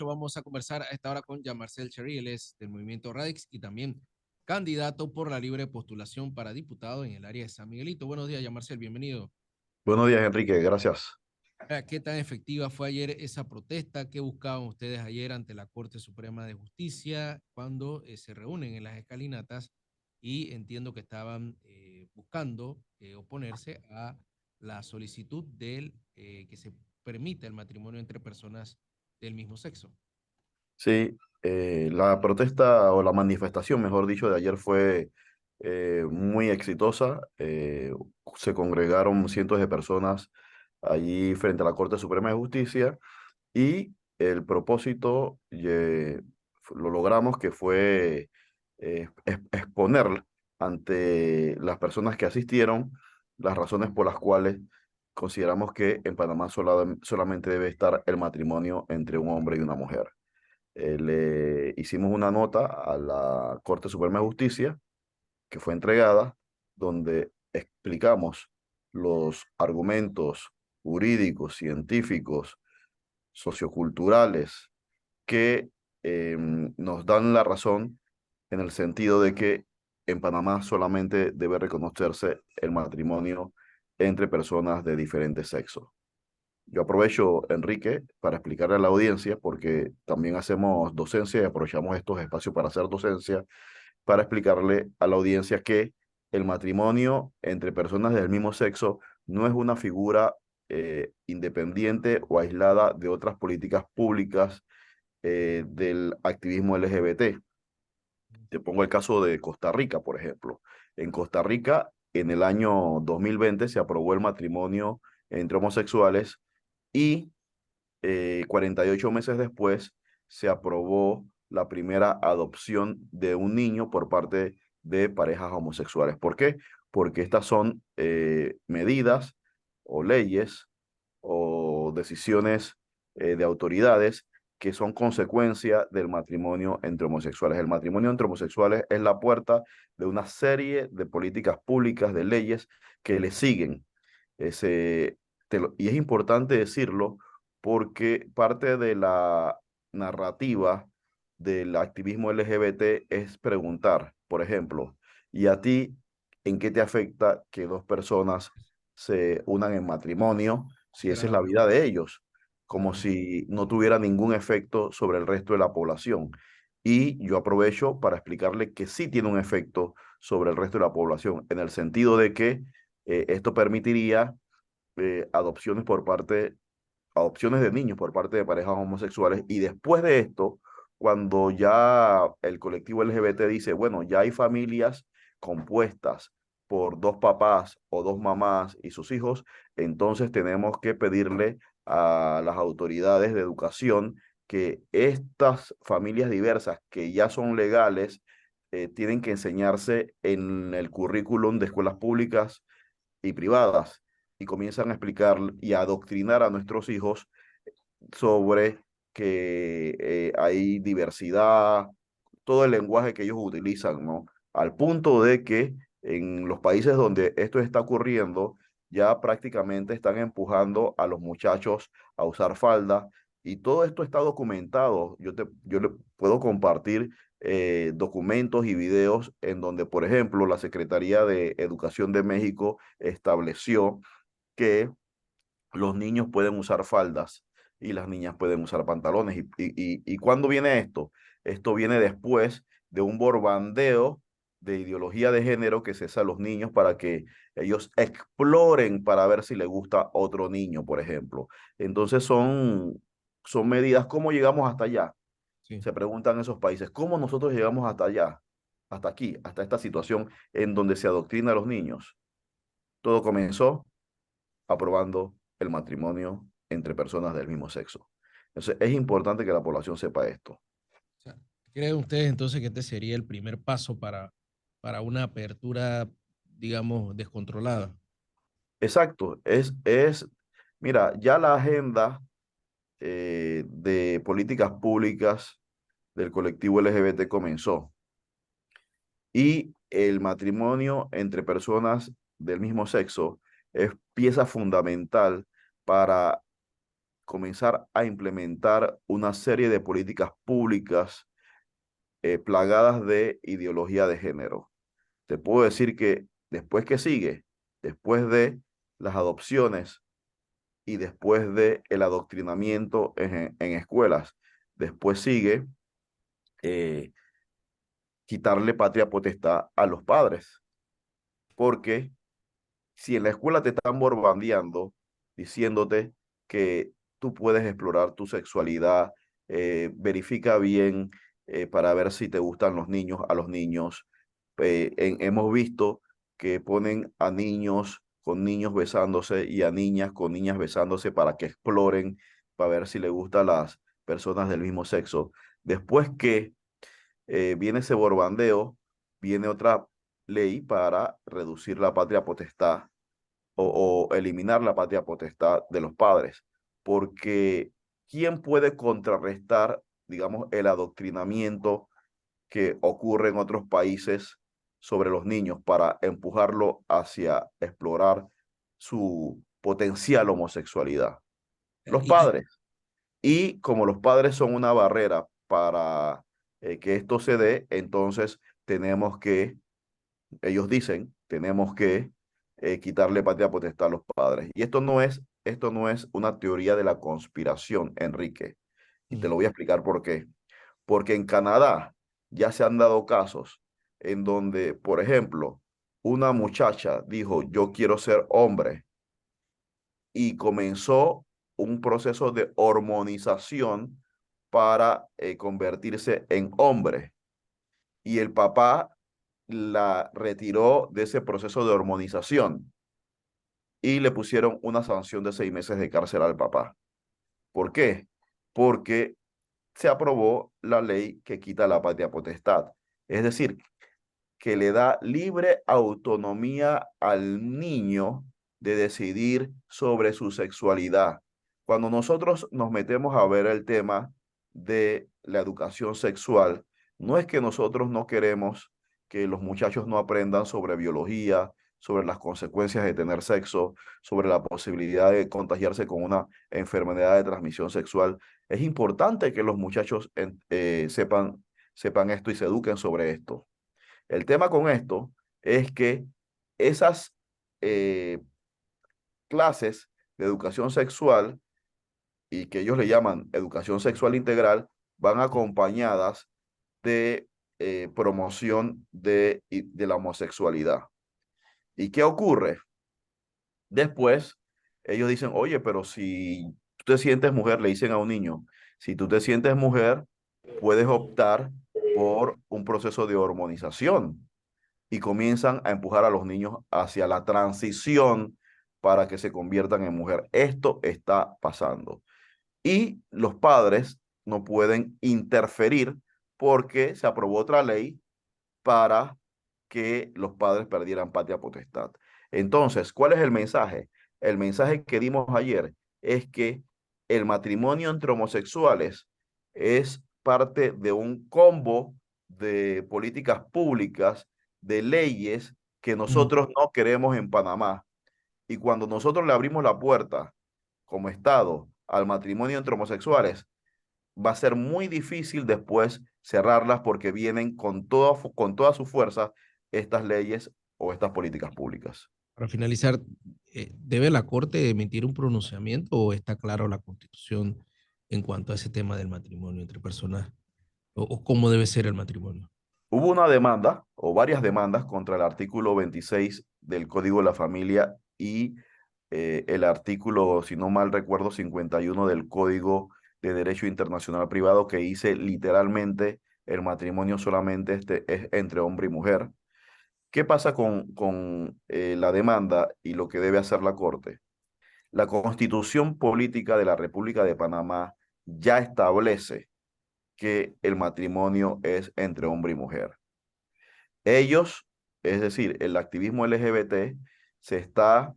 Vamos a conversar a esta hora con Jean-Marcel Chery, él es del movimiento Radix y también candidato por la libre postulación para diputado en el área de San Miguelito. Buenos días, Jean-Marcel, bienvenido. Buenos días, Enrique, gracias. ¿Qué tan efectiva fue ayer esa protesta? ¿Qué buscaban ustedes ayer ante la Corte Suprema de Justicia cuando se reúnen en las escalinatas? Y entiendo que estaban buscando oponerse a la solicitud del que se permita el matrimonio entre personas del mismo sexo. Sí, la protesta o la manifestación, mejor dicho, de ayer fue muy exitosa. Se congregaron cientos de personas allí frente a la Corte Suprema de Justicia y el propósito lo logramos, que fue exponer ante las personas que asistieron las razones por las cuales consideramos que en Panamá solamente debe estar el matrimonio entre un hombre y una mujer. Le hicimos una nota a la Corte Suprema de Justicia que fue entregada, donde explicamos los argumentos jurídicos, científicos, socioculturales que nos dan la razón en el sentido de que en Panamá solamente debe reconocerse el matrimonio entre personas de diferentes sexos. Yo aprovecho, Enrique, para explicarle a la audiencia, porque también hacemos docencia y aprovechamos estos espacios para hacer docencia, para explicarle a la audiencia que el matrimonio entre personas del mismo sexo no es una figura independiente o aislada de otras políticas públicas del activismo LGBT. Te pongo el caso de Costa Rica, por ejemplo. En Costa Rica, en el año 2020 se aprobó el matrimonio entre homosexuales y 48 meses después se aprobó la primera adopción de un niño por parte de parejas homosexuales. ¿Por qué? Porque estas son medidas o leyes o decisiones de autoridades que son consecuencia del matrimonio entre homosexuales. El matrimonio entre homosexuales es la puerta de una serie de políticas públicas, de leyes que le siguen. Ese, y es importante decirlo porque parte de la narrativa del activismo LGBT es preguntar, por ejemplo, ¿y a ti en qué te afecta que dos personas se unan en matrimonio si Esa era esa es la la vida pregunta. de ellos? Como Claro. si no tuviera ningún efecto sobre el resto de la población. Y yo aprovecho para explicarle que sí tiene un efecto sobre el resto de la población, en el sentido de que esto permitiría adopciones de niños por parte de parejas homosexuales. Y después de esto, cuando ya el colectivo LGBT dice, bueno, ya hay familias compuestas por dos papás o dos mamás y sus hijos, entonces tenemos que pedirle a las autoridades de educación que estas familias diversas que ya son legales tienen que enseñarse en el currículum de escuelas públicas y privadas, y comienzan a explicar y a adoctrinar a nuestros hijos sobre que hay diversidad, todo el lenguaje que ellos utilizan, ¿no? Al punto de que en los países donde esto está ocurriendo, ya prácticamente están empujando a los muchachos a usar falda, y todo esto está documentado. Yo le puedo compartir documentos y videos en donde, por ejemplo, la Secretaría de Educación de México estableció que los niños pueden usar faldas y las niñas pueden usar pantalones. ¿Y cuándo viene esto? Esto viene después de un borbandeo de ideología de género que cesa a los niños para que ellos exploren para ver si les gusta otro niño, por ejemplo. Entonces son medidas. ¿Cómo llegamos hasta allá? Sí. Se preguntan esos países. ¿Cómo nosotros llegamos hasta allá? Hasta aquí, hasta esta situación en donde se adoctrina a los niños. Todo comenzó aprobando el matrimonio entre personas del mismo sexo. Entonces, es importante que la población sepa esto. O sea, ¿creen ustedes entonces que este sería el primer paso para una apertura, digamos, descontrolada? Exacto, mira, ya la agenda de políticas públicas del colectivo LGBT comenzó, y el matrimonio entre personas del mismo sexo es pieza fundamental para comenzar a implementar una serie de políticas públicas plagadas de ideología de género. Te puedo decir que después que sigue, después de las adopciones y después de el adoctrinamiento en escuelas, después sigue eh, quitarle patria potestad a los padres, porque si en la escuela te están bombardeando, diciéndote que tú puedes explorar tu sexualidad, verifica bien para ver si te gustan los niños, a los niños. Hemos visto que ponen a niños con niños besándose y a niñas con niñas besándose para que exploren, para ver si les gustan las personas del mismo sexo. Después que viene ese borbandeo, viene otra ley para reducir la patria potestad o eliminar la patria potestad de los padres, porque ¿quién puede contrarrestar, digamos, el adoctrinamiento que ocurre en otros países sobre los niños para empujarlo hacia explorar su potencial homosexualidad? Los Y, padres. Y como los padres son una barrera para que esto se dé, entonces tenemos que, ellos dicen, tenemos que quitarle patria potestad a los padres. Y esto no es una teoría de la conspiración, Enrique. Y te lo voy a explicar por qué. Porque en Canadá ya se han dado casos en donde, por ejemplo, una muchacha dijo, yo quiero ser hombre y comenzó un proceso de hormonización para convertirse en hombre. Y el papá la retiró de ese proceso de hormonización y le pusieron una sanción de 6 meses de cárcel al papá. ¿Por qué? Porque se aprobó la ley que quita la patria potestad. Es decir, que le da libre autonomía al niño de decidir sobre su sexualidad. Cuando nosotros nos metemos a ver el tema de la educación sexual, no es que nosotros no queremos que los muchachos no aprendan sobre biología, sobre las consecuencias de tener sexo, sobre la posibilidad de contagiarse con una enfermedad de transmisión sexual. Es importante que los muchachos sepan esto y se eduquen sobre esto. El tema con esto es que esas eh, clases de educación sexual y que ellos le llaman educación sexual integral van acompañadas de promoción de la homosexualidad. ¿Y qué ocurre? Después, ellos dicen, oye, pero si tú te sientes mujer, le dicen a un niño, si tú te sientes mujer, puedes optar por un proceso de hormonización y comienzan a empujar a los niños hacia la transición para que se conviertan en mujer. Esto está pasando. Y los padres no pueden interferir porque se aprobó otra ley para que los padres perdieran patria potestad. Entonces, ¿cuál es el mensaje? El mensaje que dimos ayer es que el matrimonio entre homosexuales es parte de un combo de políticas públicas, de leyes que nosotros no queremos en Panamá. Y cuando nosotros le abrimos la puerta como Estado al matrimonio entre homosexuales, va a ser muy difícil después cerrarlas porque vienen con toda su fuerza estas leyes o estas políticas públicas. para finalizar, ¿debe la Corte emitir un pronunciamiento o está claro la Constitución en cuanto a ese tema del matrimonio entre personas o cómo debe ser el matrimonio? Hubo una demanda o varias demandas contra el artículo 26 del Código de la Familia y el artículo, si no mal recuerdo, 51 del Código de Derecho Internacional Privado que dice literalmente el matrimonio solamente es entre hombre y mujer. ¿Qué pasa con la demanda y lo que debe hacer la Corte? La Constitución Política de la República de Panamá ya establece que el matrimonio es entre hombre y mujer. Ellos, es decir, el activismo LGBT se está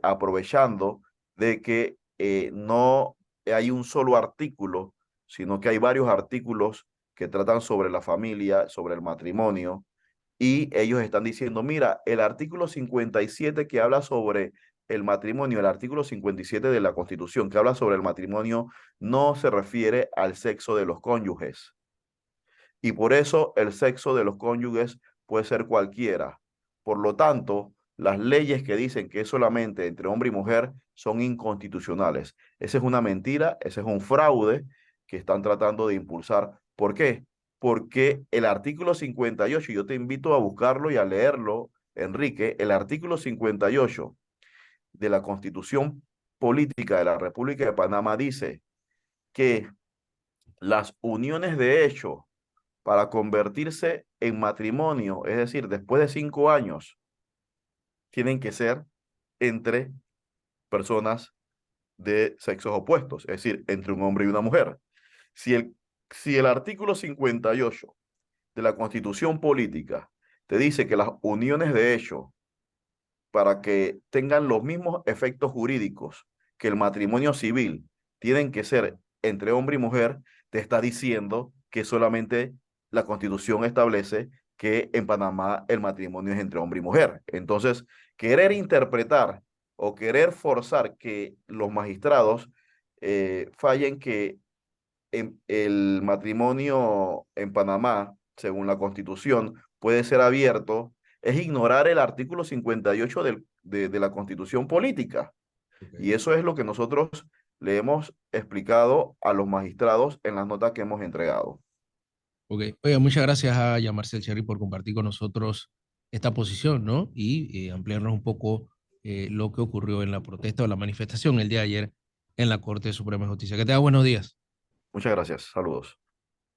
aprovechando de que no hay un solo artículo, sino que hay varios artículos que tratan sobre la familia, sobre el matrimonio, y ellos están diciendo, mira, el artículo 57 que habla sobre el matrimonio, el artículo 57 de la Constitución, que habla sobre el matrimonio, no se refiere al sexo de los cónyuges. Y por eso el sexo de los cónyuges puede ser cualquiera. Por lo tanto, las leyes que dicen que es solamente entre hombre y mujer son inconstitucionales. Esa es una mentira, ese es un fraude que están tratando de impulsar. ¿Por qué? Porque el artículo 58, y yo te invito a buscarlo y a leerlo, Enrique, el artículo 58 de la Constitución Política de la República de Panamá dice que las uniones de hecho para convertirse en matrimonio, es decir, después de 5 años, tienen que ser entre personas de sexos opuestos, es decir, entre un hombre y una mujer. Si el, si el artículo 58 de la Constitución Política te dice que las uniones de hecho, para que tengan los mismos efectos jurídicos que el matrimonio civil, tienen que ser entre hombre y mujer, te está diciendo que solamente la Constitución establece que en Panamá el matrimonio es entre hombre y mujer. Entonces, querer interpretar o querer forzar que los magistrados fallen que el matrimonio en Panamá, según la Constitución, puede ser abierto, es ignorar el artículo 58 de la Constitución Política. Y Ok. eso es lo que nosotros le hemos explicado a los magistrados en las notas que hemos entregado. Ok. Oiga, muchas gracias a Yamarcel Cherry por compartir con nosotros esta posición, ¿no? Y ampliarnos un poco lo que ocurrió en la protesta o la manifestación el día de ayer en la Corte Suprema de Justicia. Que tenga buenos días. Muchas gracias. Saludos.